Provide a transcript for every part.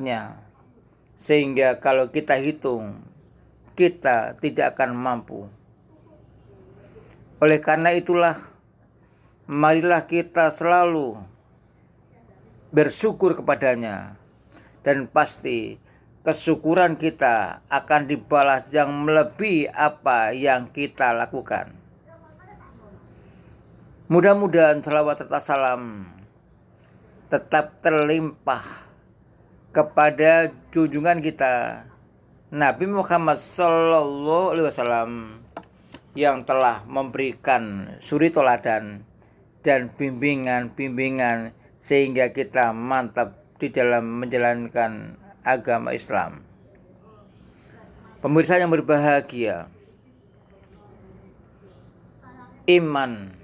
nikmatnya, sehingga kalau kita hitung, kita tidak akan mampu. Oleh karena itulah, marilah kita selalu bersyukur kepadanya, dan pasti kesyukuran kita akan dibalas yang melebihi apa yang kita lakukan. Mudah-mudahan selawat serta salam tetap terlimpah kepada junjungan kita Nabi Muhammad SAW, yang telah memberikan suri toladan dan bimbingan-bimbingan sehingga kita mantap di dalam menjalankan agama Islam. Pemirsa yang berbahagia, iman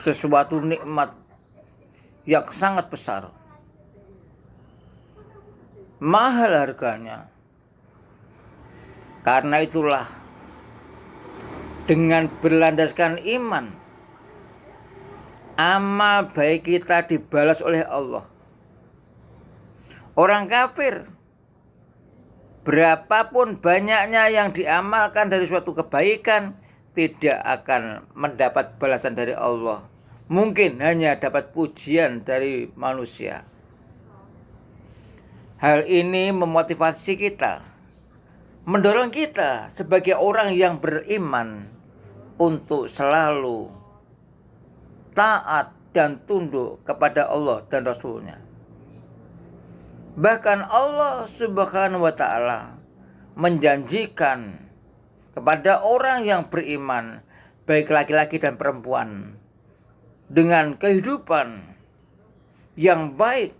sesuatu nikmat yang sangat besar, mahal harganya. Karena itulah, dengan berlandaskan iman, amal baik kita dibalas oleh Allah. Orang kafir, berapapun banyaknya yang diamalkan dari suatu kebaikan, tidak akan mendapat balasan dari Allah. Mungkin hanya dapat pujian dari manusia. Hal ini memotivasi kita, mendorong kita sebagai orang yang beriman untuk selalu taat dan tunduk kepada Allah dan Rasul-Nya. Bahkan Allah Subhanahu wa Ta'ala menjanjikan kepada orang yang beriman, baik laki-laki dan perempuan, dengan kehidupan yang baik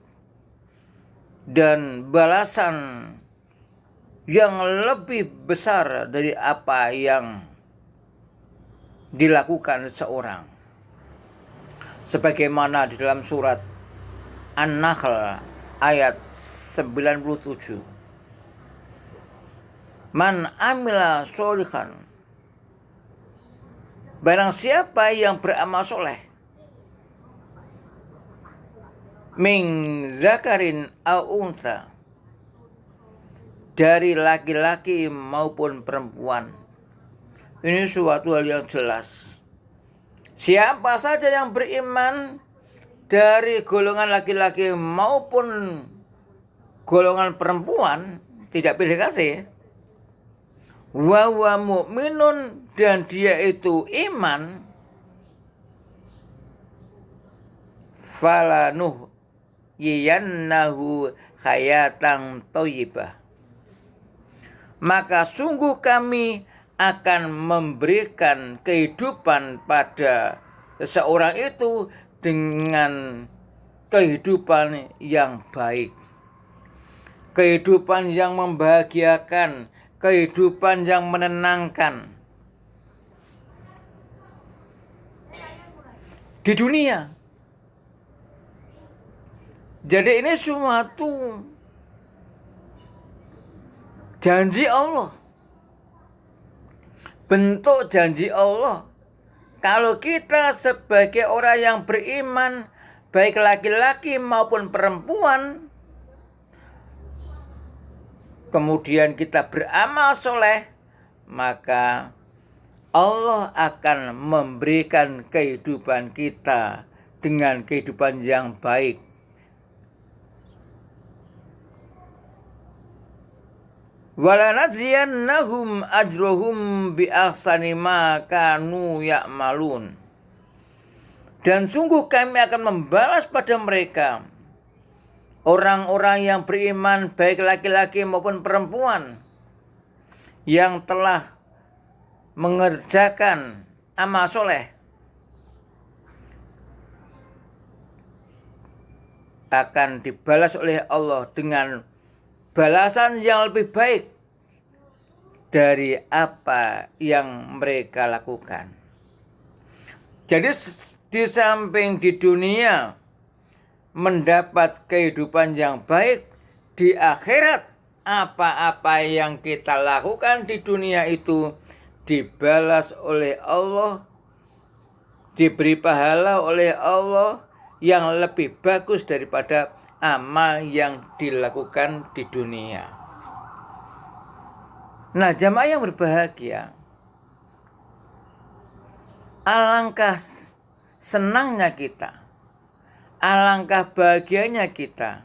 dan balasan yang lebih besar dari apa yang dilakukan seorang. Sebagaimana di dalam surat An-Nahl ayat 97. Man amila sholihan, barang siapa yang beramal soleh, min zakarin au unsa, dari laki-laki maupun perempuan. Ini suatu hal yang jelas. Siapa saja yang beriman dari golongan laki-laki maupun golongan perempuan, tidak pilih kasih, wa huwa mu'minun, dan dia itu iman, falanuh yiyannahu hayatan thayyibah, maka sungguh kami akan memberikan kehidupan pada seseorang itu dengan kehidupan yang baik, kehidupan yang membahagiakan, kehidupan yang menenangkan di dunia. Jadi ini suatu janji Allah, bentuk janji Allah. Kalau kita sebagai orang yang beriman, baik laki-laki maupun perempuan, kemudian kita beramal soleh, maka Allah akan memberikan kehidupan kita dengan kehidupan yang baik. Walanadziyannahum ajrohum bi ahsani ma kanu ya'malun, dan sungguh kami akan membalas pada mereka, orang-orang yang beriman, baik laki-laki maupun perempuan, yang telah mengerjakan amal soleh, akan dibalas oleh Allah dengan balasan yang lebih baik dari apa yang mereka lakukan. Jadi di samping di dunia mendapat kehidupan yang baik, di akhirat apa-apa yang kita lakukan di dunia itu dibalas oleh Allah, diberi pahala oleh Allah yang lebih bagus daripada amal yang dilakukan di dunia. Nah, jamaah yang berbahagia, alangkah senangnya kita, alangkah bahagianya kita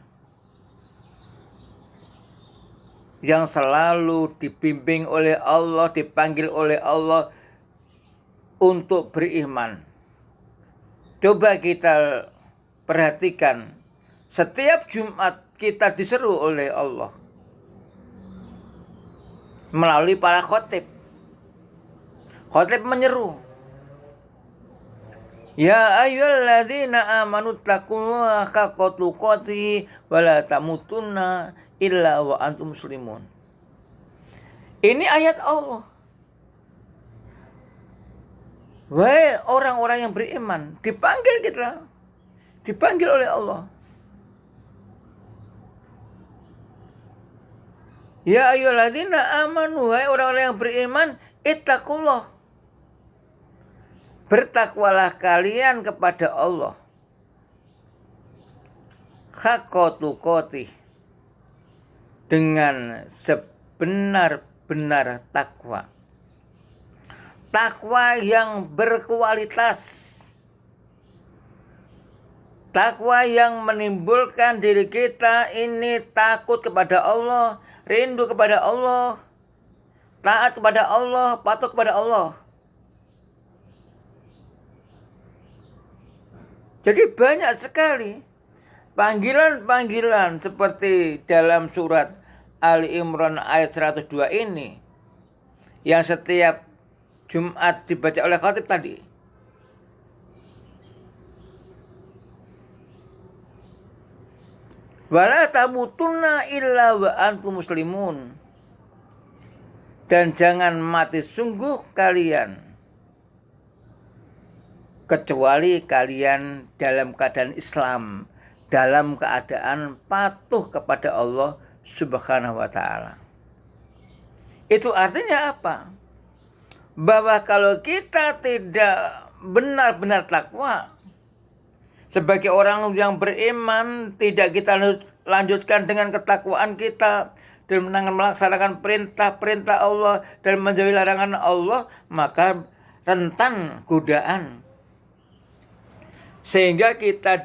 yang selalu dibimbing oleh Allah, dipanggil oleh Allah untuk beriman. Coba kita perhatikan, setiap Jumat kita diseru oleh Allah melalui para khotib. Khotib menyeru, ya ayyuhalladzina amanu taqullaha haqqa tuqatih wa la tamutunna illa wa antum muslimun. Ini ayat Allah. Wahai orang-orang yang beriman, dipanggil kita, dipanggil oleh Allah. Ya ayyuhalladzina amanu, wahai orang-orang yang beriman, ittaqullah. Bertakwalah kalian kepada Allah. Haqqa tuqatih, dengan sebenar-benar takwa. Takwa yang berkualitas. Takwa yang menimbulkan diri kita ini takut kepada Allah, rindu kepada Allah, taat kepada Allah, patuh kepada Allah. Jadi banyak sekali panggilan-panggilan seperti dalam surat Ali Imran ayat 102 ini yang setiap Jumat dibaca oleh khatib tadi. Wala tamutunna illa wa antum muslimun. Dan jangan mati sungguh kalian kecuali kalian dalam keadaan Islam, dalam keadaan patuh kepada Allah Subhanahu wa taala. Itu artinya apa? Bahwa kalau kita tidak benar-benar takwa, sebagai orang yang beriman, tidak kita lanjutkan dengan ketakwaan kita dan melaksanakan perintah-perintah Allah dan menjauhi larangan Allah, maka rentan godaan. Sehingga kita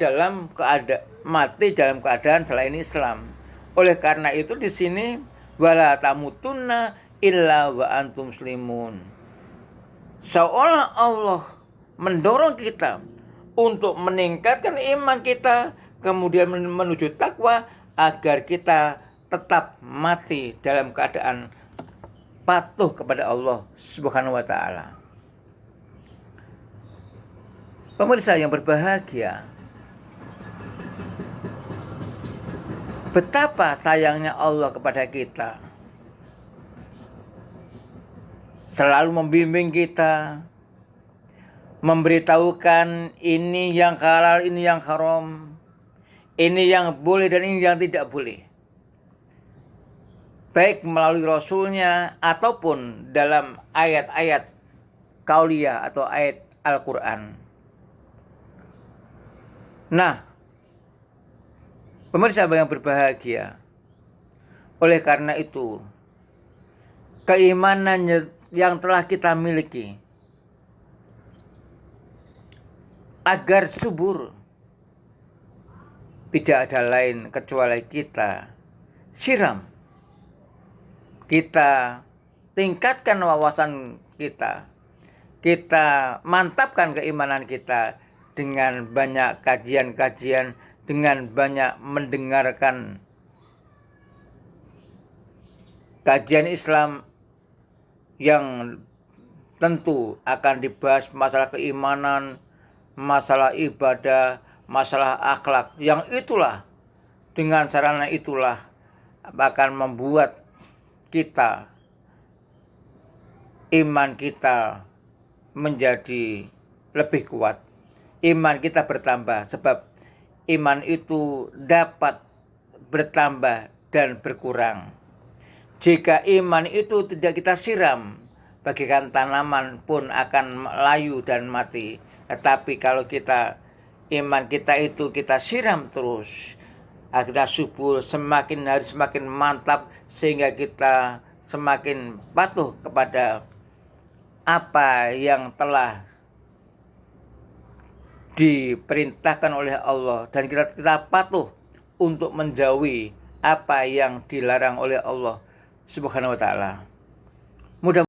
mati dalam keadaan selain Islam. Oleh karena itu di sini wala tamutunna illa wa antum muslimun. Seolah Allah mendorong kita untuk meningkatkan iman kita, kemudian menuju takwa agar kita tetap mati dalam keadaan patuh kepada Allah Subhanahu wa taala. Pemirsa yang berbahagia, betapa sayangnya Allah kepada kita. Selalu membimbing kita, memberitahukan ini yang halal, ini yang haram, ini yang boleh dan ini yang tidak boleh. Baik melalui Rasulnya ataupun dalam ayat-ayat kauliyah atau ayat Al-Quran. Nah, pemirsa yang berbahagia, oleh karena itu, keimanan yang telah kita miliki agar subur, tidak ada lain kecuali kita siram, kita tingkatkan wawasan kita, kita mantapkan keimanan kita dengan banyak kajian-kajian, dengan banyak mendengarkan kajian Islam yang tentu akan dibahas masalah keimanan, masalah ibadah, masalah akhlak. Yang itulah, dengan sarana itulah akan membuat kita, iman kita menjadi lebih kuat. Iman kita bertambah, sebab iman itu dapat bertambah dan berkurang. Jika iman itu tidak kita siram, bagikan tanaman pun akan layu dan mati. Tetapi kalau iman kita itu kita siram terus, akhirnya subur, semakin hari semakin mantap, sehingga kita semakin patuh kepada apa yang telah diperintahkan oleh Allah, dan kita patuh untuk menjauhi apa yang dilarang oleh Allah Subhanahu wa taala. Mudah